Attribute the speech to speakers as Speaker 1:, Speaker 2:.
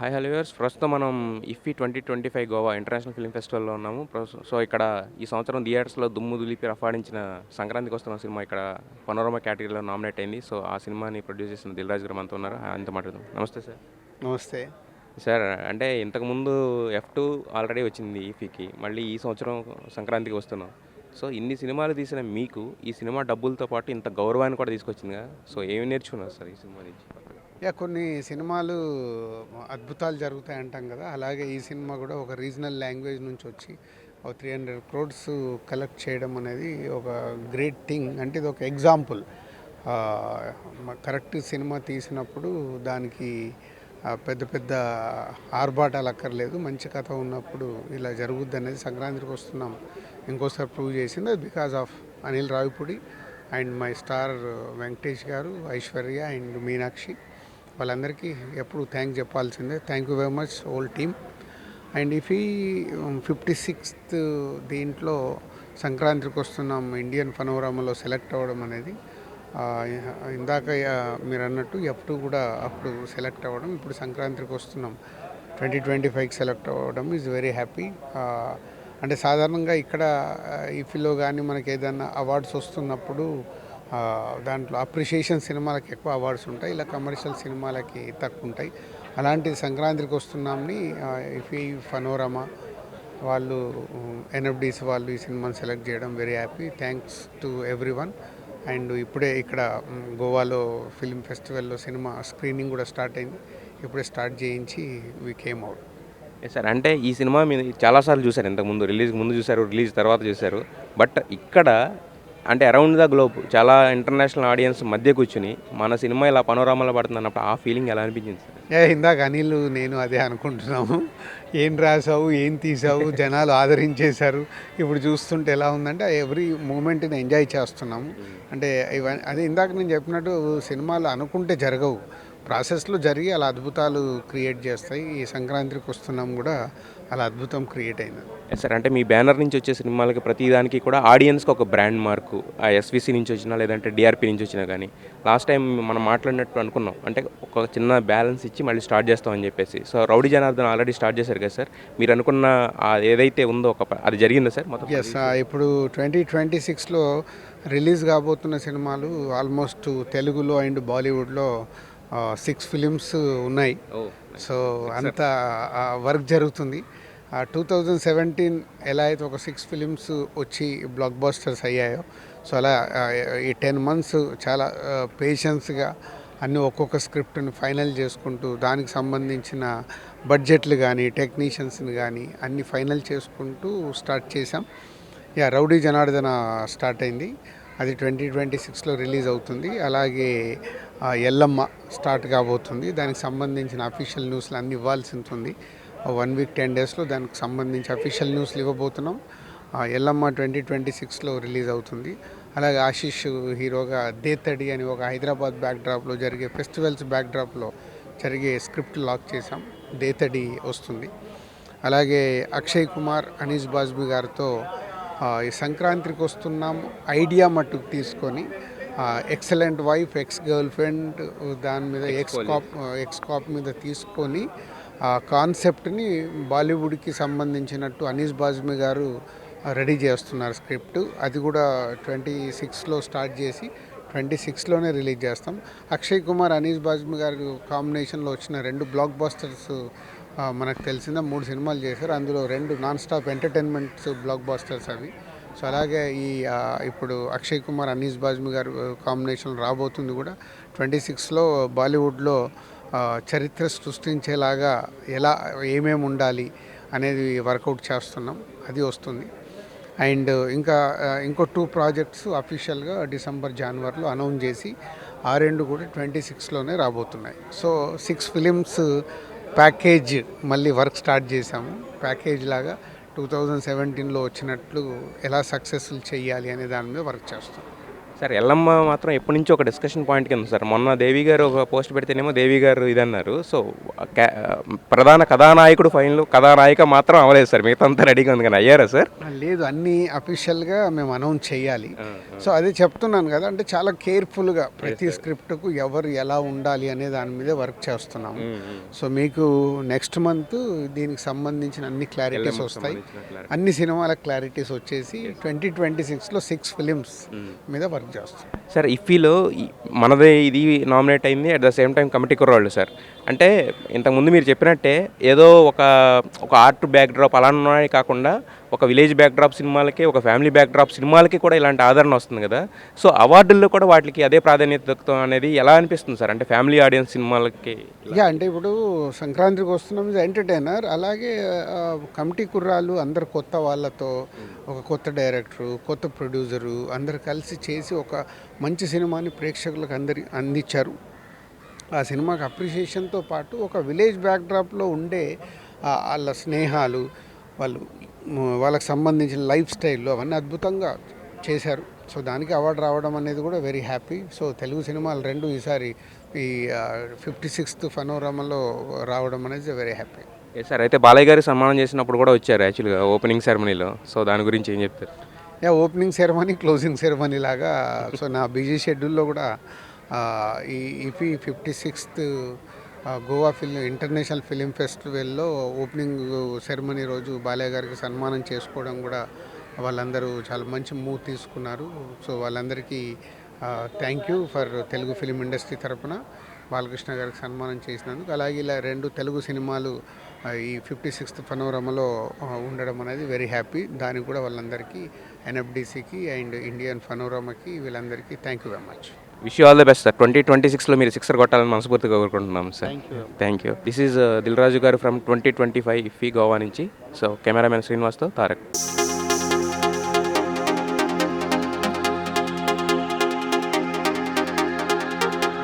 Speaker 1: Hi hello viewers. ప్రస్తుతం మనం ఇఫ్ఫీ 2025 Goa international film ఫెస్టివల్‌లో ఉన్నాము. సో, ఇక్కడ ఈ సంవత్సరం థియేటర్స్‌లో దుమ్ము దులిపి రఫాడించిన 'సంక్రాంతికి వస్తున్న' సినిమా ఇక్కడ పనోరమా కేటగిరీలో నామినేట్ అయింది. సో, ఆ సినిమాని ప్రొడ్యూస్ చేసిన దిల్ రాజు గారు మనతో ఉన్నారు. ఆయనతో మాట్లాడదాం. నమస్తే సార్.
Speaker 2: నమస్తే.
Speaker 1: సార్, అంటే ఇంతకుముందు ఎఫ్2 ఆల్రెడీ వచ్చింది ఇఫ్ఫీకి. మళ్ళీ ఈ సంవత్సరం సంక్రాంతికి వస్తున్నాం. సో, ఇన్ని సినిమాలు తీసిన మీకు ఈ సినిమా డబ్బులతో పాటు ఇంత గౌరవాన్ని కూడా తీసుకొచ్చిందిగా. సో, ఏమి నేర్చుకున్నారు సార్ ఈ సినిమా నుంచి?
Speaker 2: కొన్ని సినిమాలు అద్భుతాలు జరుగుతాయి అంటాం కదా! అలాగే ఈ సినిమా కూడా ఒక రీజనల్ లాంగ్వేజ్ నుంచి వచ్చి ఒక 300 క్రోడ్స్ కలెక్ట్ చేయడం అనేది ఒక గ్రేట్ థింగ్. అంటే ఇది ఒక ఎగ్జాంపుల్. కరెక్ట్ సినిమా తీసినప్పుడు దానికి పెద్ద పెద్ద ఆర్భాటాలు అక్కర్లేదు. మంచి కథ ఉన్నప్పుడు ఇలా జరుగుద్ది అనేది సంక్రాంతికి వస్తున్నాం ఇంకోసారి ప్రూవ్ చేసింది. అది because of Anil Ravipudi and my star Venkatesh గారు, ఐశ్వర్య అండ్ మీనాక్షి. వాళ్ళందరికీ ఎప్పుడు థ్యాంక్స్ చెప్పాల్సిందే. Thank you very much whole team. And if ఈ 56th దీంట్లో సంక్రాంతికి వస్తున్నాం ఇండియన్ పనోరమాలో సెలెక్ట్ అవ్వడం అనేది ఇందాక మీరు అన్నట్టు ఎఫ్2 కూడా అప్పుడు సెలెక్ట్ అవ్వడం, ఇప్పుడు సంక్రాంతికి వస్తున్నాం 2025కి సెలెక్ట్ అవ్వడం ఈజ్ వెరీ హ్యాపీ. అంటే సాధారణంగా ఇక్కడ ఇఫ్లో కానీ మనకి ఏదైనా అవార్డ్స్ వస్తున్నప్పుడు దాంట్లో అప్రిషియేషన్ సినిమాలకి ఎక్కువ అవార్డ్స్ ఉంటాయి, ఇలా కమర్షియల్ సినిమాలకి తక్కువ ఉంటాయి. అలాంటి సంక్రాంతికి వస్తున్నామని ఇఫీ పనోరమా వాళ్ళు, ఎన్ఎఫ్డిసి వాళ్ళు ఈ సినిమాని సెలెక్ట్ చేయడం very happy. Thanks to every one. And ఇప్పుడే ఇక్కడ గోవాలో ఫిల్మ్ ఫెస్టివల్లో సినిమా స్క్రీనింగ్ కూడా స్టార్ట్ అయింది. ఇప్పుడే స్టార్ట్ చేయించి వీ కేమ్ అవుట్.
Speaker 1: సార్, అంటే ఈ సినిమా మీరు చాలాసార్లు చూశారు. ఇంతకుముందు రిలీజ్ ముందు చూశారు, రిలీజ్ తర్వాత చూశారు. బట్ ఇక్కడ అంటే అరౌండ్ ద గ్లోబ్ చాలా ఇంటర్నేషనల్ ఆడియన్స్ మధ్య కూర్చుని మన సినిమా ఇలా పనోరామాలో పడుతుంది అన్నప్పుడు ఆ ఫీలింగ్ ఎలా అనిపించింది సార్?
Speaker 2: ఇందాక అనిల్ నేను అదే అనుకుంటున్నాము. ఏం రాసావు, ఏం తీసావు, జనాలు ఆదరించేశారు. ఇప్పుడు చూస్తుంటే ఎలా ఉందంటే ఎవ్రీ మూమెంట్ని ఎంజాయ్ చేస్తున్నాము. అంటే ఇవన్నీ అదే ఇందాక నేను చెప్పినట్టు సినిమాలు అనుకుంటే జరగవు, ప్రాసెస్లో జరిగి అలా అద్భుతాలు క్రియేట్ చేస్తాయి. ఈ సంక్రాంతికి వస్తున్నాం కూడా అలా అద్భుతం క్రియేట్ అయింది.
Speaker 1: సార్, అంటే మీ బ్యానర్ నుంచి వచ్చే సినిమాలకి ప్రతిదానికి కూడా ఆడియన్స్కి ఒక బ్రాండ్ మార్కు, ఆ ఎస్విసి నుంచి వచ్చినా లేదంటే డిఆర్పి నుంచి వచ్చినా కానీ లాస్ట్ టైం మనం మాట్లాడినట్టు అనుకున్నాం, అంటే ఒక చిన్న బ్యాలెన్స్ ఇచ్చి మళ్ళీ స్టార్ట్ చేస్తామని చెప్పేసి. So, rowdy Janardhan already start చేశారు కదా సార్. మీరు అనుకున్న ఏదైతే ఉందో అది జరిగిందా సార్ మొత్తం?
Speaker 2: ఎస్, ఇప్పుడు 2026లో రిలీజ్ కాబోతున్న సినిమాలు ఆల్మోస్ట్ తెలుగులో అండ్ బాలీవుడ్లో 6 ఫిలిమ్స్ ఉన్నాయి. సో అంత వర్క్ జరుగుతుంది. 2017 ఎలా అయితే ఒక 6 ఫిలిమ్స్ వచ్చి బ్లాక్ బస్టర్స్ అయ్యాయో, సో అలా ఈ 10 months చాలా పేషెన్స్గా అన్ని ఒక్కొక్క స్క్రిప్ట్ని ఫైనల్ చేసుకుంటూ దానికి సంబంధించిన బడ్జెట్లు కానీ టెక్నీషియన్స్ని కానీ అన్ని ఫైనల్ చేసుకుంటూ స్టార్ట్ చేసాం. రౌడీ జనార్దన స్టార్ట్ అయింది, అది 2026లో రిలీజ్ అవుతుంది. అలాగే ఎల్లమ్మ స్టార్ట్ కాబోతుంది, దానికి సంబంధించిన అఫీషియల్ న్యూస్లు అన్నీ ఇవ్వాల్సి ఉంటుంది. 1 week 10 daysలో దానికి సంబంధించి అఫీషియల్ న్యూస్లు ఇవ్వబోతున్నాం. ఎల్లమ్మ 2026లో రిలీజ్ అవుతుంది. అలాగే ఆశీష్ హీరోగా దేతడి అని ఒక హైదరాబాద్ బ్యాక్డ్రాప్లో జరిగే ఫెస్టివల్స్ బ్యాక్డ్రాప్లో జరిగే స్క్రిప్ట్ లాక్ చేసాం, దేతడి వస్తుంది. అలాగే అక్షయ్ కుమార్, అనీస్ బాజ్మి గారితో ఈ సంక్రాంతికి వస్తున్నాం ఐడియా మట్టుకు తీసుకొని excellent wife, ex girl friend, దాని మీద ఎక్స్ కాప్ మీద తీసుకొని కాన్సెప్ట్ని బాలీవుడ్కి సంబంధించినట్టు అనీస్ బాజ్మి గారు రెడీ చేస్తున్నారు స్క్రిప్ట్. అది కూడా 26లో స్టార్ట్ చేసి 26లోనే రిలీజ్ చేస్తాం. అక్షయ్ కుమార్, అనీస్ బాజ్మి గారు కాంబినేషన్లో వచ్చిన 2 బ్లాక్ బస్టర్స్ మనకు తెలిసిన 3 సినిమాలు చేశారు. అందులో 2 non stop entertainments black busters అవి. సో అలాగే ఇప్పుడు అక్షయ్ కుమార్, అనీస్ బాజ్మి గారు కాంబినేషన్ రాబోతుంది కూడా 26లో. బాలీవుడ్లో చరిత్ర సృష్టించేలాగా ఎలా ఏమేమి ఉండాలి అనేది వర్కౌట్ చేస్తున్నాం, అది వస్తుంది. అండ్ ఇంకో 2 ప్రాజెక్ట్స్ అఫీషియల్గా డిసెంబర్, జనవరిలో అనౌన్స్ చేసి ఆ 2 కూడా 26లోనే రాబోతున్నాయి. సో 6 ఫిలిమ్స్ ప్యాకేజ్ మళ్ళీ వర్క్ స్టార్ట్ చేశాము. ప్యాకేజ్ లాగా 2017లో వచ్చినట్లు ఎలా సక్సెస్ఫుల్ చేయాలి అనే దాని మీద వర్క్ చేస్తాం.
Speaker 1: సార్ ఎల్లమ్మ మాత్రం ఎప్పటి నుంచో ఒక డిస్కషన్ పాయింట్ కింద సార్. మొన్న దేవి గారు ఒక పోస్ట్ పెడితేనేమో దేవి గారు ఇదన్నారు. సో ప్రధాన కథానాయకుడు ఫైనల్, కథానాయిక మాత్రం అవ్వలేదు సార్. మిగతా అంతా రెడీగా ఉంది కానీ అయ్యారా సార్?
Speaker 2: లేదు, అన్నీ అఫీషియల్గా మేము అనౌన్స్ చేయాలి. సో అదే చెప్తున్నాను కదా, అంటే చాలా కేర్ఫుల్గా ప్రతి స్క్రిప్ట్కు ఎవరు ఎలా ఉండాలి అనే దాని మీద వర్క్ చేస్తున్నాము. సో మీకు నెక్స్ట్ మంత్ దీనికి సంబంధించిన అన్ని క్లారిటీస్ వస్తాయి. అన్ని సినిమాల క్లారిటీస్ వచ్చేసి 2026లో 6 ఫిలిమ్స్ మీద వర్క్ చేస్తాం
Speaker 1: సార్. ఇఫీలో మనదే ఇది నామినేట్ అయింది, at the same time committee కుర్రాళ్ళు సార్. అంటే ఇంతకుముందు మీరు చెప్పినట్టే ఏదో ఒక ఆర్ట్ బ్యాక్ డ్రాప్ అలా ఉన్నాయి కాకుండా ఒక విలేజ్ బ్యాక్ డ్రాప్ సినిమాలకి, ఒక ఫ్యామిలీ బ్యాక్ డ్రాప్ సినిమాలకి కూడా ఇలాంటి ఆదరణ వస్తుంది కదా. సో అవార్డుల్లో కూడా వాటికి అదే ప్రాధాన్యత దక్కుతాం అనేది ఎలా అనిపిస్తుంది సార్? అంటే ఫ్యామిలీ ఆడియన్స్ సినిమాలకి
Speaker 2: అంటే ఇప్పుడు సంక్రాంతికి వస్తున్నాం, ఇది ఎంటర్టైనర్. అలాగే కమిటీ కుర్రాలు అందరు కొత్త వాళ్ళతో, ఒక కొత్త డైరెక్టరు, కొత్త ప్రొడ్యూసరు అందరు కలిసి చేసి ఒక మంచి సినిమాని ప్రేక్షకులకు అందించారు. ఆ సినిమాకి అప్రిషియేషన్తో పాటు ఒక విలేజ్ బ్యాక్డ్రాప్లో ఉండే వాళ్ళ స్నేహాలు, వాళ్ళకి సంబంధించిన లైఫ్ స్టైల్లో అవన్నీ అద్భుతంగా చేశారు. సో దానికి అవార్డు రావడం అనేది కూడా వెరీ హ్యాపీ. సో తెలుగు సినిమాలు రెండు ఈసారి ఈ 56th ఫనోరమాలో రావడం అనేది వెరీ హ్యాపీ.
Speaker 1: సార్ అయితే బాలయ్య గారికి సన్మానం చేసినప్పుడు కూడా వచ్చారు యాక్చువల్గా ఓపెనింగ్ సెరమనీలో. సో దాని గురించి ఏం చెప్తారు?
Speaker 2: ఓపెనింగ్ సెరమనీ, క్లోజింగ్ సెరమనీ లాగా. సో నా బిజీ షెడ్యూల్లో కూడా ఈ ఈపీ 56th గోవా ఇంటర్నేషనల్ ఫిలిం ఫెస్టివల్లో ఓపెనింగ్ సెరమనీ రోజు బాలయ్య గారికి సన్మానం చేసుకోవడం కూడా వాళ్ళందరూ చాలా మంచి మూవ్ తీసుకున్నారు. సో వాళ్ళందరికీ thank you for Telugu film industry తరపున బాలకృష్ణ గారికి సన్మానం చేసినందుకు. అలాగే ఇలా 2 తెలుగు సినిమాలు ఈ 56th ఫనోరమాలో ఉండడం అనేది వెరీ హ్యాపీ. దానికి కూడా వాళ్ళందరికీ ఎన్ఎఫ్డిసికి అండ్ ఇండియన్ ఫనోరమాకి వీళ్ళందరికీ thank you very much.
Speaker 1: Wish you all the best sir. 2026లో మీరు 6 కొట్టాలని మనస్ఫూర్తిగా కోరుకుంటున్నాం sir. Thank you. This is Dil Raju garu from 2025 IFFI Goa నుంచి. సో కెమెరామెన్ శ్రీనివాస్తో తారక్.